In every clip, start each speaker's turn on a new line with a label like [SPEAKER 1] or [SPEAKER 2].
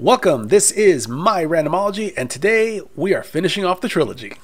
[SPEAKER 1] Welcome, this is My Randomology, and today we are finishing off the trilogy.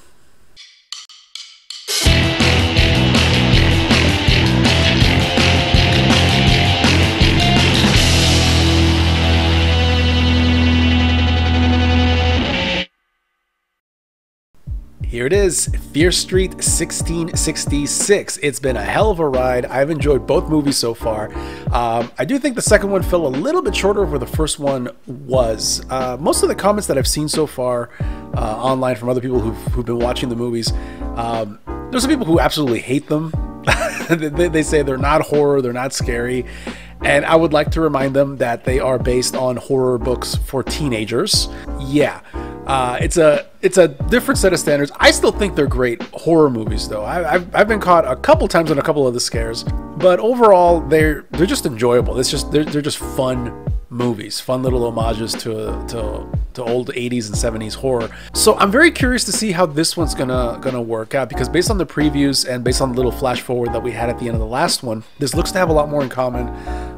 [SPEAKER 1] Here it is, Fear Street 1666. It's been a hell of a ride. I've enjoyed both movies so far. I do think the second one fell a little bit shorter of where the first one was. Most of the comments that I've seen so far online from other people who've been watching the movies, there's some people who absolutely hate them. They say they're not horror, they're not scary. And I would like to remind them that they are based on horror books for teenagers. Yeah. It's a different set of standards. I still think they're great horror movies, though. I've been caught a couple times on a couple of the scares, but overall they're just enjoyable. It's just they're just fun movies, fun little homages to old 80s and 70s horror. So I'm very curious to see how this one's gonna work out, because based on the previews and based on the little flash forward that we had at the end of the last one, this looks to have a lot more in common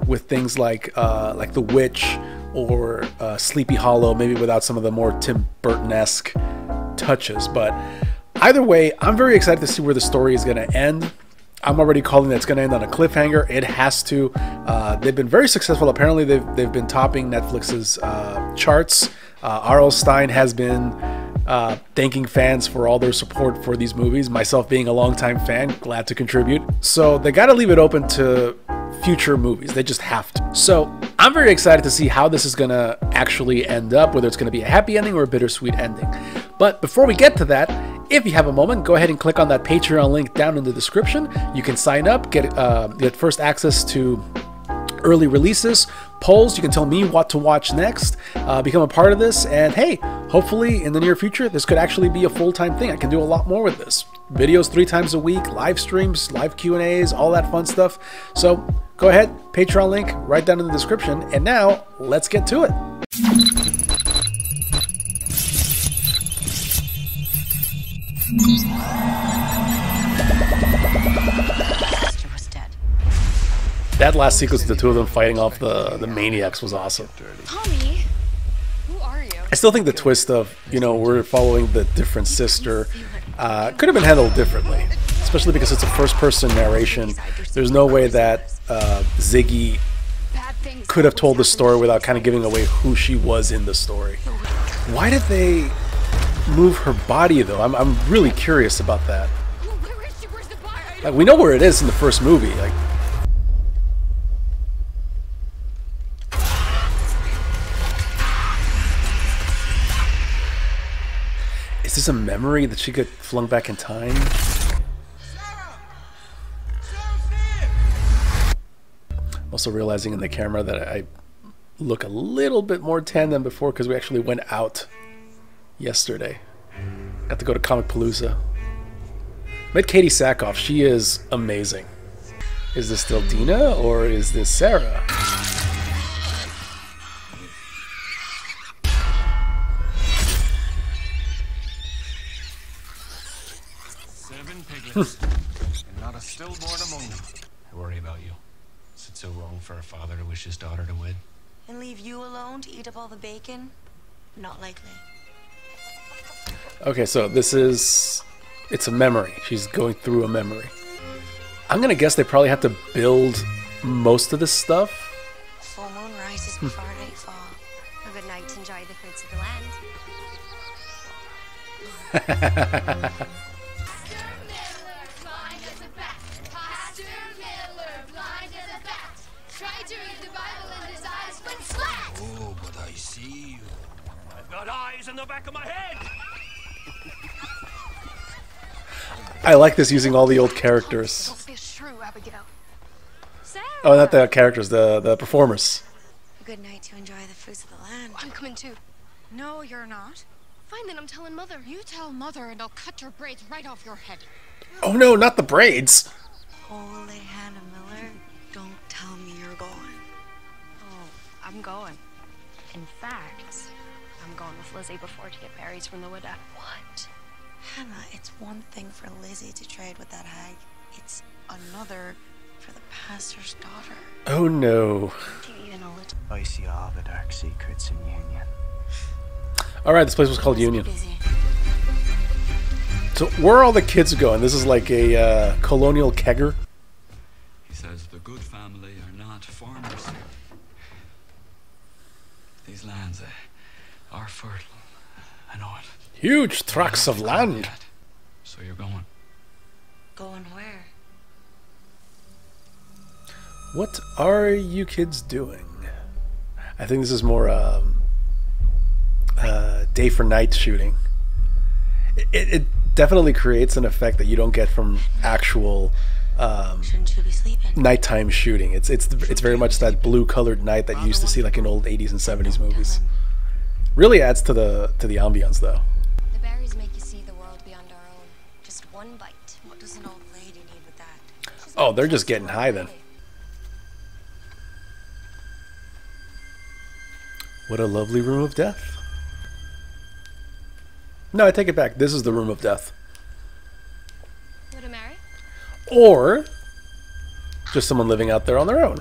[SPEAKER 1] with things like The Witch or Sleepy Hollow, maybe without some of the more Tim Burton-esque touches. But either way, I'm very excited to see where the story is going to end. I'm already calling that it's going to end on a cliffhanger. It has to. They've been very successful. Apparently, they've been topping Netflix's charts. R.L. Stine has been thanking fans for all their support for these movies. Myself being a longtime fan, glad to contribute. So they got to leave it open to future movies. They just have to. So I'm very excited to see how this is going to actually end up, whether it's going to be a happy ending or a bittersweet ending. But before we get to that, if you have a moment, go ahead and click on that Patreon link down in the description. You can sign up, get first access to early releases, polls. You can tell me what to watch next, become a part of this, and hey, hopefully in the near future this could actually be a full-time thing. I can do a lot more with this. Videos 3 times a week, live streams, live Q&As, all that fun stuff. So go ahead, Patreon link right down in the description. And now let's get to it. That last sequence of the two of them fighting off the maniacs was awesome.
[SPEAKER 2] Tommy, who are you?
[SPEAKER 1] I still think the twist of, we're following the different sister could have been handled differently, especially because it's a first-person narration. There's no way that Ziggy could have told the story without kind of giving away who she was in the story. Why did they move her body, though? I'm really curious about that. Like, we know where it is in the first movie. Like, is this a memory that she got flung back in time? I'm also realizing in the camera that I look a little bit more tan than before because we actually went out yesterday. Got to go to Comic Palooza. Met Katie Sackhoff. She is amazing. Is this still Dina or is this Sarah?
[SPEAKER 3] And not a stillborn among them. I worry about you. Is it so wrong for a father to wish his daughter to wed?
[SPEAKER 4] And leave you alone to eat up all the bacon? Not likely.
[SPEAKER 1] Okay, so it's a memory. She's going through a memory. I'm gonna guess they probably have to build most of this stuff.
[SPEAKER 4] Full moon rises before nightfall.
[SPEAKER 2] A good night to enjoy the fruits of the land.
[SPEAKER 3] Oh, but I see you. I've got eyes in the back of my head.
[SPEAKER 1] I like this, using all the old characters.
[SPEAKER 2] Don't be a shrew, Abigail. Sarah!
[SPEAKER 1] Oh, not the characters, the performers.
[SPEAKER 4] A good night to enjoy the fruits of the land.
[SPEAKER 2] I'm coming too.
[SPEAKER 5] No, you're not.
[SPEAKER 2] Fine, then I'm telling Mother.
[SPEAKER 5] You tell Mother and I'll cut your braids right off your head.
[SPEAKER 1] Oh no, not the braids!
[SPEAKER 4] Holy Hannah Miller, don't tell me you're going.
[SPEAKER 2] Oh, I'm going. In fact, I'm going with Lizzie before to get berries from the wood. What?
[SPEAKER 4] Hannah, it's one thing for Lizzie to trade with that hag. It's another for the pastor's daughter.
[SPEAKER 1] Oh no.
[SPEAKER 2] Do you even know it?
[SPEAKER 6] I see all the dark secrets in Union.
[SPEAKER 1] Alright, this place was called
[SPEAKER 4] Must be
[SPEAKER 1] Union.
[SPEAKER 4] busy.
[SPEAKER 1] So where are all the kids going? This is like a colonial kegger.
[SPEAKER 7] He says the good family are not farmers. These lands are fertile. I know it.
[SPEAKER 1] Huge tracts of land.
[SPEAKER 7] So you're going.
[SPEAKER 4] Going where?
[SPEAKER 1] What are you kids doing? I think this is more day for night shooting. It definitely creates an effect that you don't get from actual
[SPEAKER 4] Shouldn't you be sleeping?
[SPEAKER 1] nighttime shooting. It's very much that blue colored night that you used to see like in old 80s and 70s movies. Really adds to the ambience though.
[SPEAKER 2] The berries make you see the world beyond our own. Just one bite.
[SPEAKER 4] What does an old lady need with that?
[SPEAKER 1] Oh, they're just getting high then. What a lovely room of death. No, I take it back. This is the room of death.
[SPEAKER 2] Widow Mary?
[SPEAKER 1] Or just someone living out there on their own.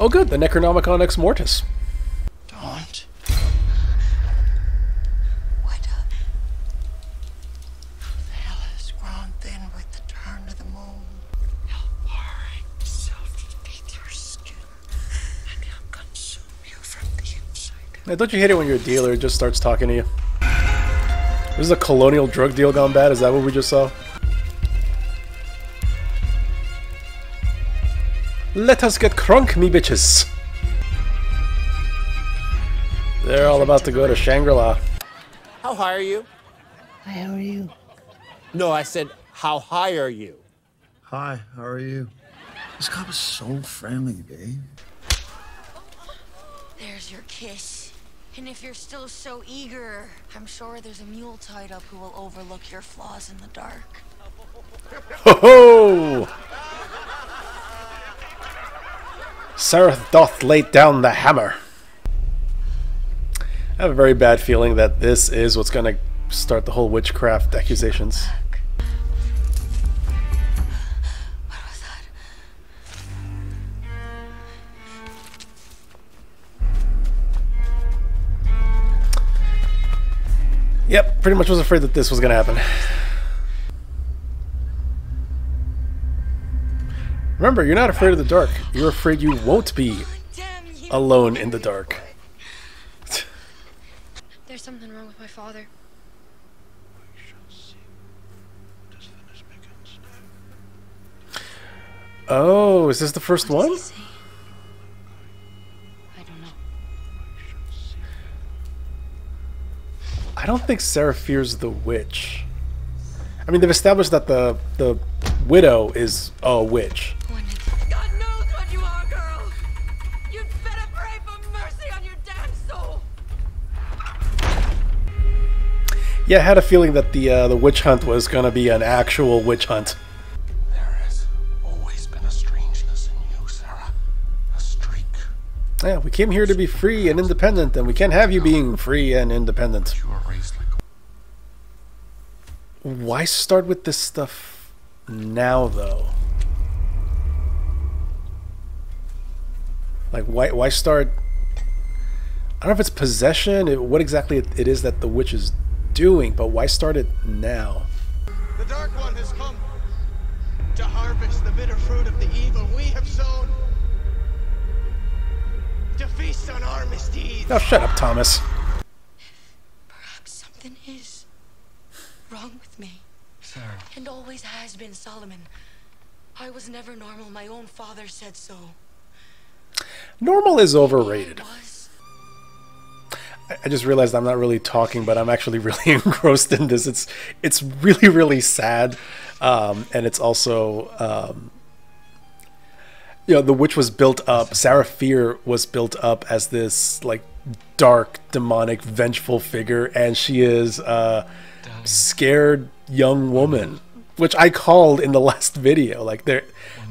[SPEAKER 1] Oh good, the Necronomicon Ex Mortis.
[SPEAKER 6] Don't.
[SPEAKER 4] What up?
[SPEAKER 6] The hell has grown thin with the turn of the moon. It'll burrow itself beneath your skin, and it'll consume you from the inside.
[SPEAKER 1] Now, don't you hate it when your dealer just starts talking to you? This is a colonial drug deal gone bad? Is that what we just saw? Let us get crunk, me bitches. They're all about to go to Shangri-La.
[SPEAKER 8] How high are you?
[SPEAKER 6] Hi, how are you?
[SPEAKER 8] No, I said, how high are you?
[SPEAKER 9] Hi, how are you? This cop is so friendly, babe.
[SPEAKER 4] There's your kiss. And if you're still so eager, I'm sure there's a mule tied up who will overlook your flaws in the dark.
[SPEAKER 1] Ho ho! Sareth doth lay down the hammer. I have a very bad feeling that this is what's going to start the whole witchcraft accusations.
[SPEAKER 4] What was that?
[SPEAKER 1] Yep, pretty much was afraid that this was going to happen. Remember, you're not afraid of the dark. You're afraid you won't be
[SPEAKER 4] Damn you!
[SPEAKER 1] alone in the dark.
[SPEAKER 2] There's something wrong with my father.
[SPEAKER 1] Oh, is this the first one?
[SPEAKER 4] I don't know.
[SPEAKER 1] I don't think Sarah fears the witch. I mean, they've established that the widow is a witch.
[SPEAKER 4] God knows what you are, girl! You'd better pray for mercy on your damn soul!
[SPEAKER 1] Yeah, I had a feeling that the witch hunt was gonna be an actual witch hunt.
[SPEAKER 3] There has always been a strangeness in you, Sarah. A streak.
[SPEAKER 1] Yeah, we came here to be free and independent, and we can't have you being free and independent.
[SPEAKER 3] You were raised like
[SPEAKER 1] Why start with this stuff now, though? Like, why start? I don't know if it's possession, what exactly it is that the witch is doing, but why start it now?
[SPEAKER 10] The Dark One has come to harvest the bitter fruit of the evil we have sown. To feast on our misdeeds.
[SPEAKER 1] Now shut up, Thomas.
[SPEAKER 4] Perhaps something is wrong with me.
[SPEAKER 3] Sarah.
[SPEAKER 4] And always has been, Solomon. I was never normal. My own father said so.
[SPEAKER 1] Normal is overrated.
[SPEAKER 4] I was.
[SPEAKER 1] I just realized I'm not really talking, but I'm actually really engrossed in this. It's really, really sad, and it's also you know, the witch was built up. Sarah Fear was built up as this like dark, demonic, vengeful figure, and she is a scared young woman, which I called in the last video. Like
[SPEAKER 7] One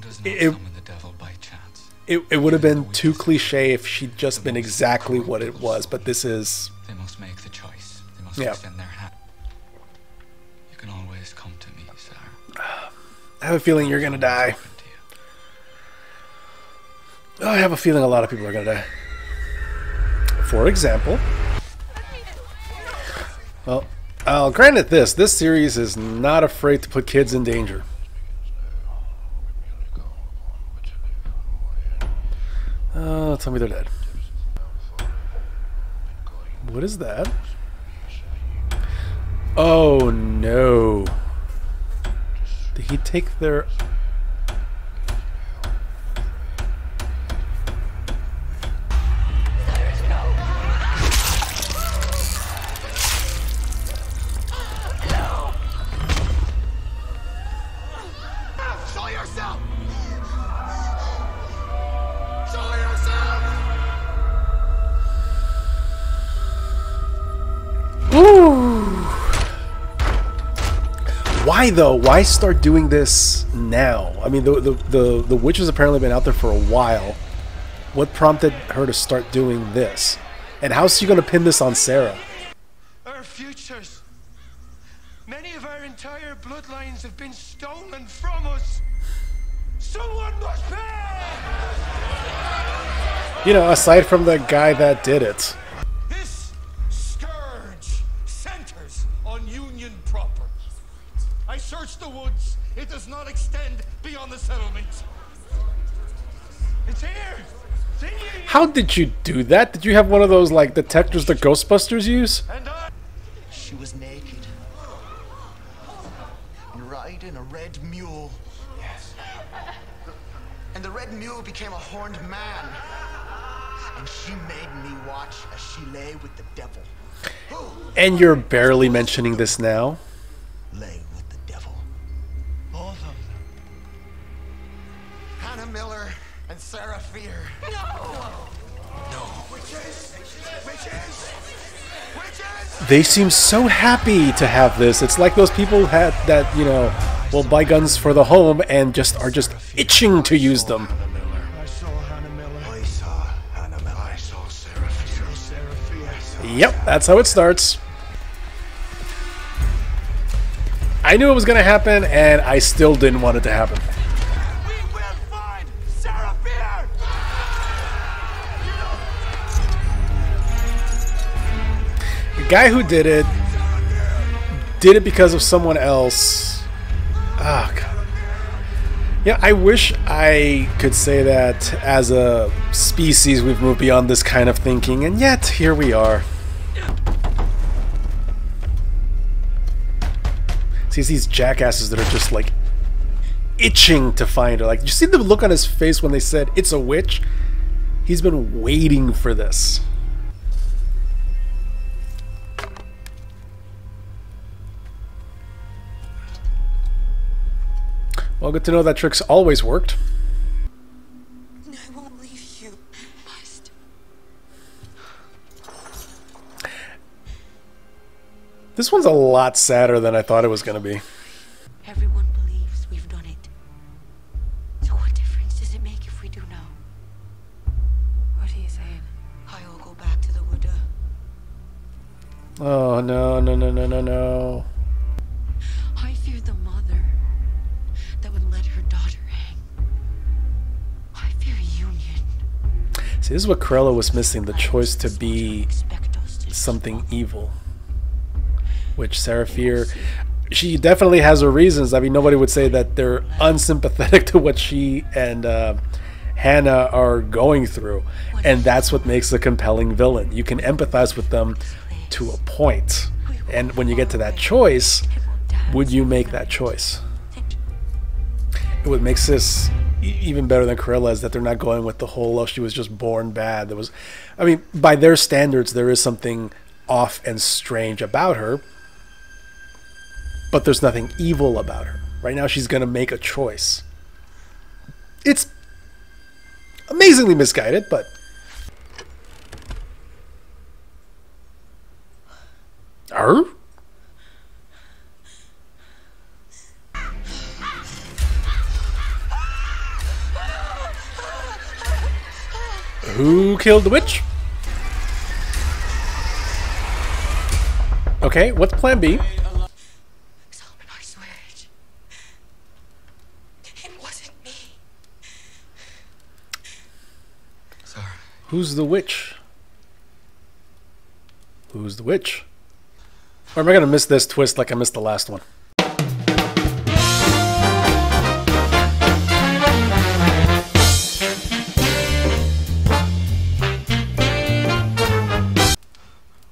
[SPEAKER 7] does not summon the devil by chance.
[SPEAKER 1] it would have been too cliche if she'd just been exactly what it was, but this is...
[SPEAKER 7] They must make the choice. They must
[SPEAKER 1] Yeah.
[SPEAKER 7] extend their hand. You can always come to me, Sarah.
[SPEAKER 1] I have a feeling you're gonna die. Oh, I have a feeling a lot of people are gonna die. For example... Well, I'll grant it this series is not afraid to put kids in danger. Tell me they're dead. What is that? Oh no. Did he take their...
[SPEAKER 10] Show yourself! Show yourself!
[SPEAKER 1] Ooh. Why though? Why start doing this now? I mean, the witch has apparently been out there for a while. What prompted her to start doing this? And how's she going to pin this on Sarah?
[SPEAKER 10] Our futures. Many of our entire bloodlines have been stolen from us. Someone must pay!
[SPEAKER 1] You know, aside from the guy that did it.
[SPEAKER 11] This scourge centers on Union proper. I searched the woods. It does not extend beyond the settlement.
[SPEAKER 10] It's here! It's in you!
[SPEAKER 1] How did you do that? Did you have one of those, like, detectors the Ghostbusters use?
[SPEAKER 6] She was naked and riding a red mule. Yes. And the red mule became a horned man. And she made me watch as she lay with the devil.
[SPEAKER 1] And you're barely mentioning this now?
[SPEAKER 6] Lay with the devil. Both of them. Hannah Miller and Sarah Fear. No! Witches! Witches! Witches!
[SPEAKER 1] They seem so happy to have this. It's like those people that, you know, will buy guns for the home and are just itching to use them.
[SPEAKER 10] I saw Hannah Miller. I saw Hannah Miller. I saw Sarah Fear. Sarah Fear.
[SPEAKER 1] Yep, that's how it starts. I knew it was going to happen, and I still didn't want it to happen.
[SPEAKER 10] We will find Sarah Fear!
[SPEAKER 1] The guy who did it because of someone else. Oh, God. Yeah, I wish I could say that as a species we've moved beyond this kind of thinking, and yet here we are. See, it's these jackasses that are just like itching to find her. Like, you see the look on his face when they said it's a witch? He's been waiting for this. Well, good to know that trick's always worked.
[SPEAKER 4] I won't leave you. Must.
[SPEAKER 1] This one's a lot sadder than I thought it was going to be.
[SPEAKER 4] Everyone believes we've done it. So what difference does it make if we do now? What are you saying? I'll go back to the Wooda.
[SPEAKER 1] Oh, no, no, no, no, no, no.
[SPEAKER 4] I fear the mother that would let her daughter hang. I fear Union.
[SPEAKER 1] See, this is what Cruella was missing, the choice to be something evil. Which Sarah Fear, she definitely has her reasons. I mean, nobody would say that they're unsympathetic to what she and Hannah are going through. And that's what makes a compelling villain. You can empathize with them to a point. And when you get to that choice, would you make that choice? What makes this even better than Cruella is that they're not going with the whole, oh, she was just born bad. There was, I mean, by their standards, there is something off and strange about her, but there's nothing evil about her. Right now, she's going to make a choice. It's amazingly misguided, but... Her? killed the witch. Okay, what's plan B?
[SPEAKER 4] Solomon, I swear it. It wasn't me.
[SPEAKER 7] Sorry.
[SPEAKER 1] Who's the witch? Who's the witch? Or am I going to miss this twist like I missed the last one?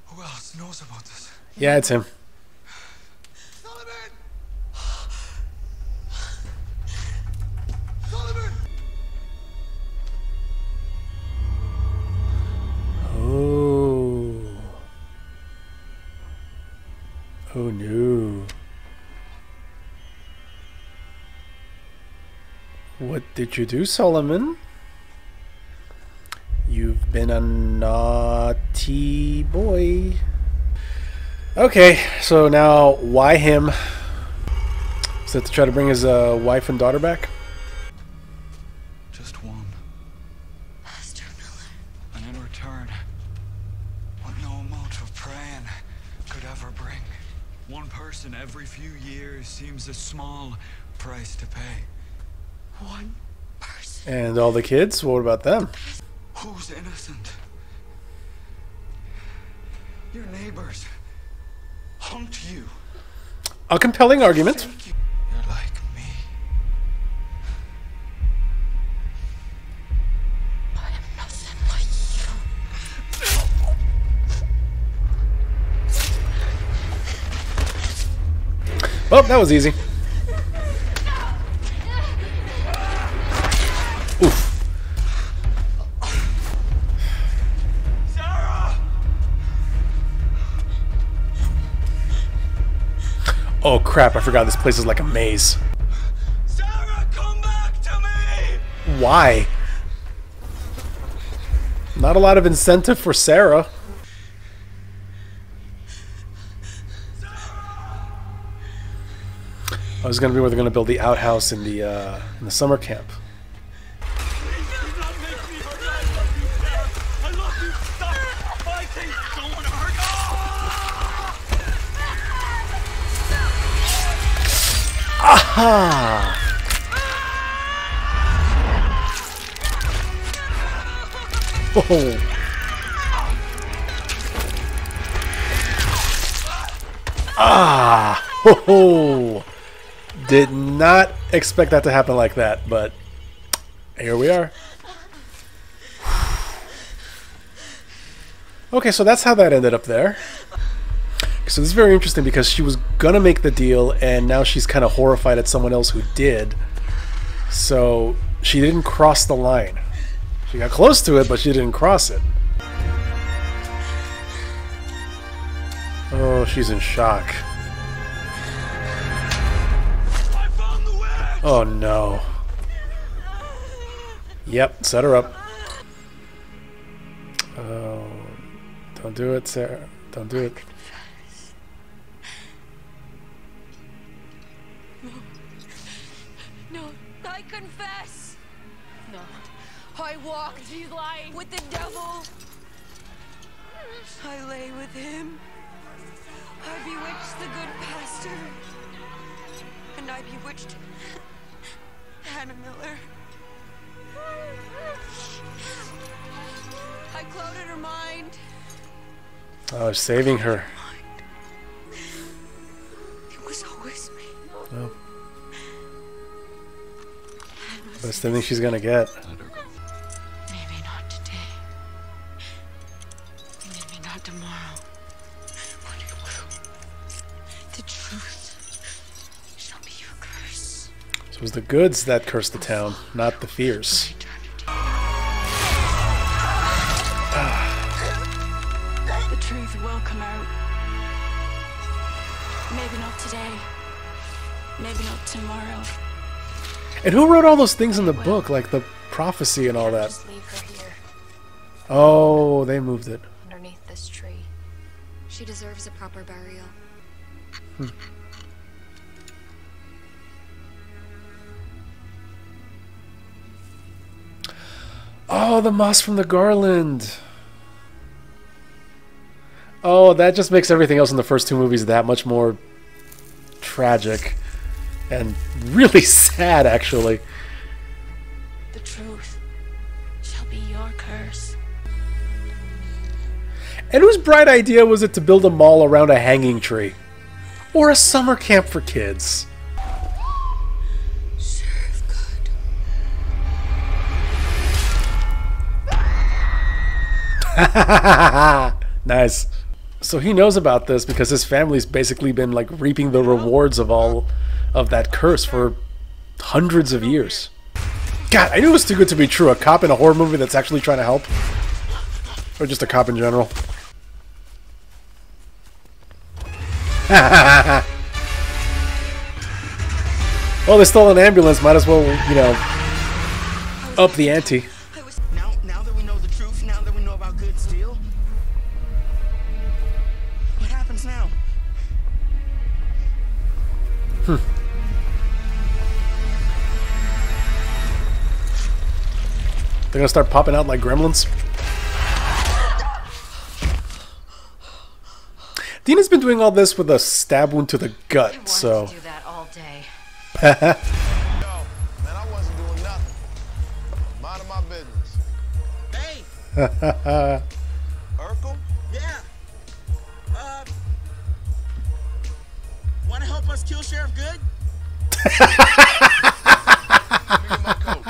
[SPEAKER 7] Who else knows about this?
[SPEAKER 1] Yeah, it's him.
[SPEAKER 11] Solomon! Solomon!
[SPEAKER 1] Oh. Oh no. What did you do, Solomon? You've been a naughty boy. Okay, so now why him? Is that to try to bring his wife and daughter back?
[SPEAKER 7] Just one.
[SPEAKER 4] Pastor Miller.
[SPEAKER 7] And in return, what no amount of praying could ever bring. One person every few years seems a small price to pay.
[SPEAKER 4] One person.
[SPEAKER 1] And all the kids? What about them?
[SPEAKER 7] Who's innocent? Your neighbors hunt you.
[SPEAKER 1] A compelling argument.
[SPEAKER 7] You're like me.
[SPEAKER 4] I am nothing like you.
[SPEAKER 1] Well, that was easy. Oof. Oh crap, I forgot this place is like a maze.
[SPEAKER 11] Sarah, come back to me!
[SPEAKER 1] Why? Not a lot of incentive for Sarah. I was gonna be where they're gonna build the outhouse in the summer camp. Aha! Oh. Ah! Ho ho! Did not expect that to happen like that, but here we are. Okay, so that's how that ended up there. So this is very interesting because she was gonna make the deal and now she's kind of horrified at someone else who did. So she didn't cross the line. She got close to it, but she didn't cross it. Oh, she's in shock. Oh no. Yep, set her up. Oh, don't do it, Sarah. Don't do it.
[SPEAKER 4] No, I confess. No, I walked. He's lying. With the devil. I lay with him. I bewitched the good pastor. And I bewitched Hannah Miller. I clouded her mind.
[SPEAKER 1] Oh, saving her.
[SPEAKER 4] It was always me.
[SPEAKER 1] Oh. Best thing she's gonna get.
[SPEAKER 4] Maybe not today. Maybe not tomorrow. But it will. The truth shall be your curse.
[SPEAKER 1] So it was the goods that cursed the town, not the fears.
[SPEAKER 4] The truth will come out. Maybe not today. Maybe not tomorrow.
[SPEAKER 1] And who wrote all those things in the book, like the prophecy and all that?
[SPEAKER 2] Just leave her here,
[SPEAKER 1] Oh, they moved it.
[SPEAKER 2] underneath this tree. She deserves a proper burial.
[SPEAKER 1] Oh, the moss from the garland. Oh, that just makes everything else in the first two movies that much more tragic. And really sad, actually.
[SPEAKER 4] The truth shall be your curse.
[SPEAKER 1] And whose bright idea was it to build a mall around a hanging tree? Or a summer camp for kids?
[SPEAKER 4] Serve
[SPEAKER 1] good. Nice. So he knows about this because his family's basically been like reaping the rewards of all of that curse for hundreds of years. God, I knew it was too good to be true. A cop in a horror movie that's actually trying to help. Or just a cop in general. Well, they stole an ambulance. Might as well, you know, up the ante.
[SPEAKER 6] Now that we know the truth, now that we know about good steel, what happens now?
[SPEAKER 1] They're gonna start popping out like gremlins. Dina's been doing all this with a stab wound to the gut, so.
[SPEAKER 2] To do that all day.
[SPEAKER 11] Yo, man, I wasn't doing nothing. Minding my business.
[SPEAKER 6] Hey!
[SPEAKER 11] Urkel?
[SPEAKER 6] Yeah. Want to help us kill Sheriff Good?
[SPEAKER 11] Let me get my coat.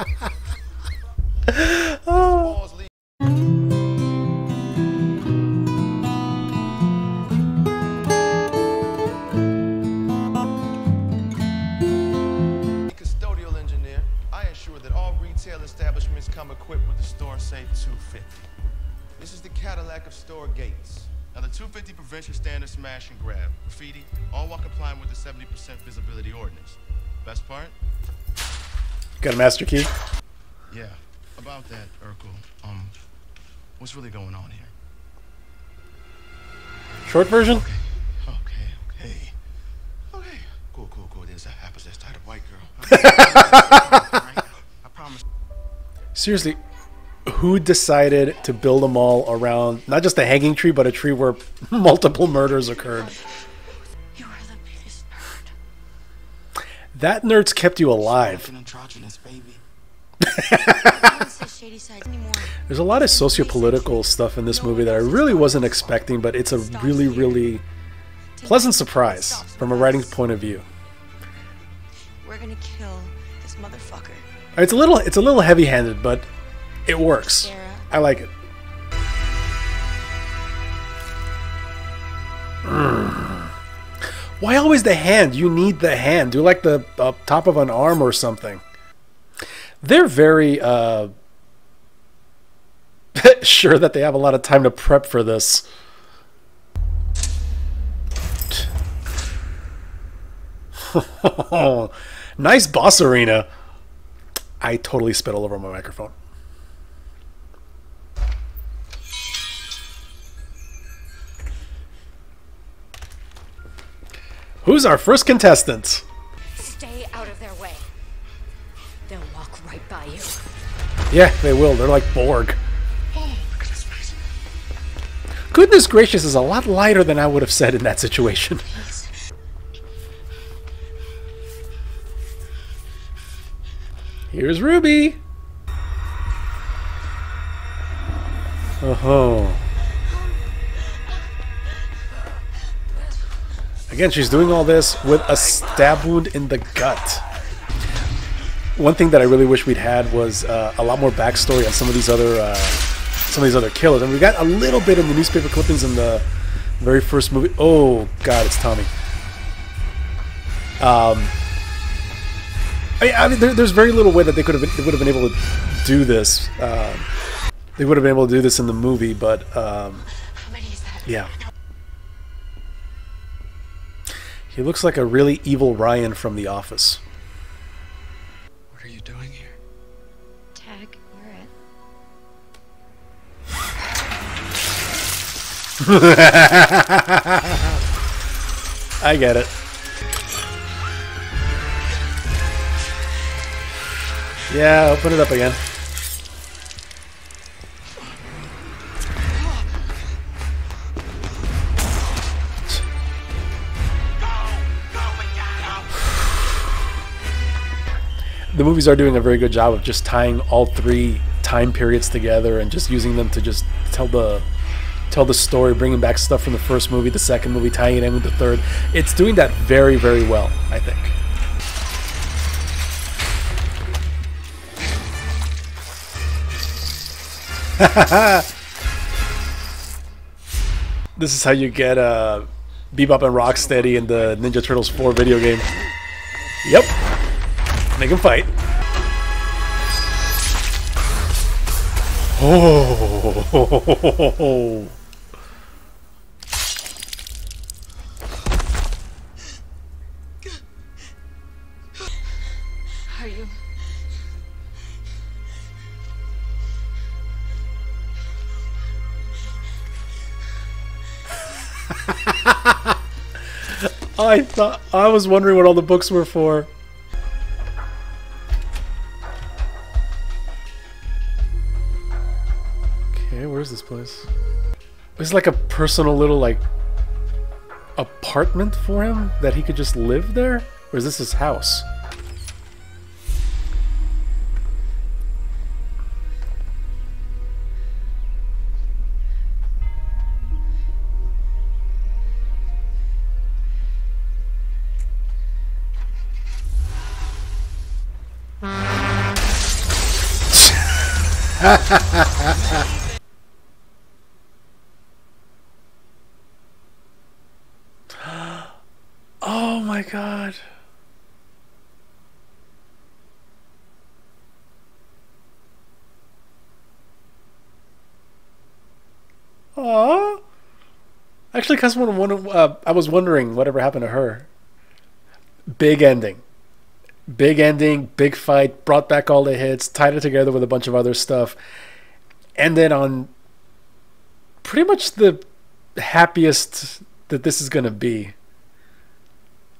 [SPEAKER 11] Custodial engineer, I ensure that all retail establishments come equipped with the Store Safe 250. This is the Cadillac of store gates. Now the 250 prevents your standard smash and grab, graffiti, all while complying with the 70% visibility ordinance. Best part?
[SPEAKER 1] Got a master key?
[SPEAKER 11] Yeah. About that, Urkel, what's really going on here?
[SPEAKER 1] Short version?
[SPEAKER 11] Okay. Cool. There's a apple-sized type of white girl. I promise.
[SPEAKER 1] Seriously, who decided to build a mall around not just a hanging tree, but a tree where multiple murders occurred?
[SPEAKER 4] You are the biggest nerd.
[SPEAKER 1] That nerd's kept you alive. There's a lot of socio-political stuff in this movie that I really wasn't expecting, but it's a really, really pleasant surprise from a writing point of view.
[SPEAKER 4] We're gonna kill this motherfucker.
[SPEAKER 1] It's a little heavy-handed, but it works. I like it. Why always the hand? You need the hand. Do like the top of an arm or something. They're very sure that they have a lot of time to prep for this. Nice boss arena. I totally spit all over my microphone. Who's our first contestant?
[SPEAKER 2] Stay out of their way. They'll walk right by you.
[SPEAKER 1] Yeah, they will. They're like Borg. Goodness gracious is a lot lighter than I would have said in that situation. Here's Ruby. Oh. Again, she's doing all this with a stab wound in the gut. One thing that I really wish we'd had was a lot more backstory on some of these other killers, and we got a little bit in the newspaper clippings in the very first movie. Oh God, it's Tommy. I mean, there's very little way that they would have been able to do this. They would have been able to do this in the movie, but yeah. He looks like a really evil Ryan from The Office.
[SPEAKER 7] What are you doing here?
[SPEAKER 2] Tag, you're it.
[SPEAKER 1] I get it. Yeah, open it up again. the movies are doing a very good job of just tying all three time periods together and just using them to just tell the story, bringing back stuff from the first movie, the second movie, tying it in with the third. It's doing that very, very well, I think. This is how you get Bebop and Rocksteady in the Ninja Turtles 4 video game. Yep. Make him fight. Oh.
[SPEAKER 4] Are you?
[SPEAKER 1] I was wondering what all the books were for. Okay, where's this place? It's like a personal little like apartment for him that he could just live there? Or is this his house? Oh my god. Aww. Actually, cause I was wondering whatever happened to her. Big ending. Big ending, big fight, brought back all the hits, tied it together with a bunch of other stuff. And then on pretty much the happiest that this is going to be.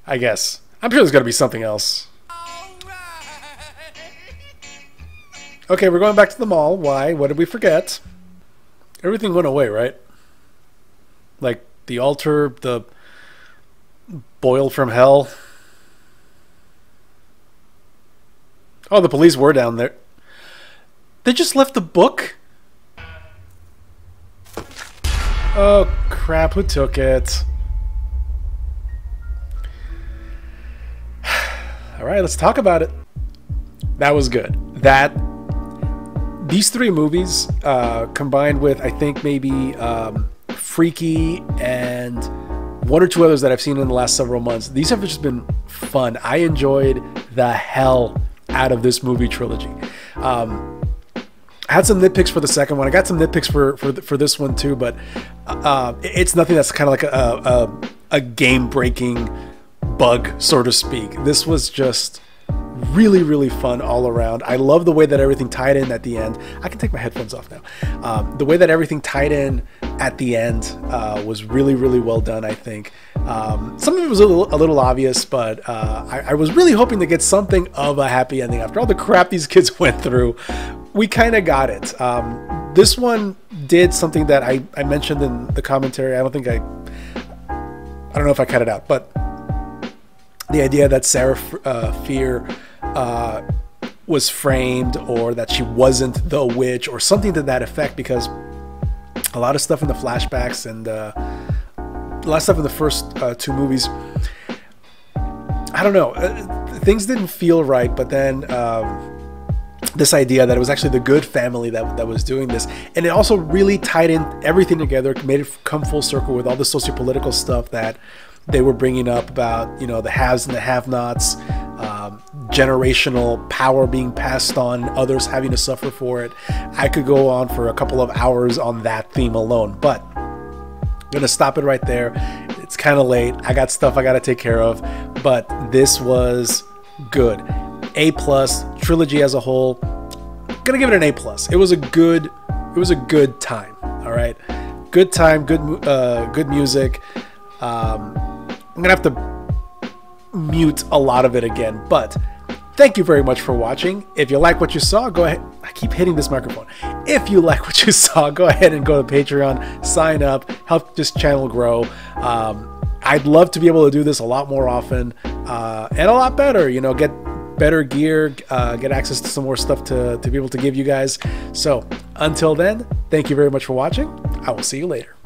[SPEAKER 1] I guess. I'm sure there's got to be something else. Okay, we're going back to the mall. Why? What did we forget? Everything went away, right? Like the altar, the boil from hell. Oh, the police were down there. They just left the book? Oh, crap. Who took it? All right, let's talk about it. That was good. These three movies, combined with, I think, maybe Freaky and one or two others that I've seen in the last several months, these have just been fun. I enjoyed the hell out of this movie trilogy. I had some nitpicks for the second one. I got some nitpicks for this one too, but it's nothing that's kind of like a game-breaking bug, so to speak. This was just really, really fun all around. I love the way that everything tied in at the end. I can take my headphones off now. The way that everything tied in at the end was really, really well done, I think. Some of it was a little obvious, but I was really hoping to get something of a happy ending. After all the crap these kids went through, we kind of got it. This one did something that I mentioned in the commentary. I don't know if I cut it out, but the idea that Sarah Fier was framed, or that she wasn't the witch, or something to that effect, because a lot of stuff in the flashbacks and a lot of stuff in the first two movies, I don't know, things didn't feel right. But then this idea that it was actually the good family that was doing this, and it also really tied in everything together, made it come full circle with all the sociopolitical stuff that they were bringing up about, the haves and the have-nots, generational power being passed on, others having to suffer for it. I could go on for a couple of hours on that theme alone, but I'm gonna stop it right there. It's kind of late. I got stuff I gotta take care of, but this was good. A+, trilogy as a whole. Gonna give it an A+. It was a good time. All right, good time, good music. I'm gonna have to mute a lot of it again, but thank you very much for watching. If you like what you saw, go ahead. I keep hitting this microphone. If you like what you saw, go ahead and go to Patreon, sign up, help this channel grow. I'd love to be able to do this a lot more often and a lot better. Get better gear, get access to some more stuff to be able to give you guys. So until then, thank you very much for watching. I will see you later.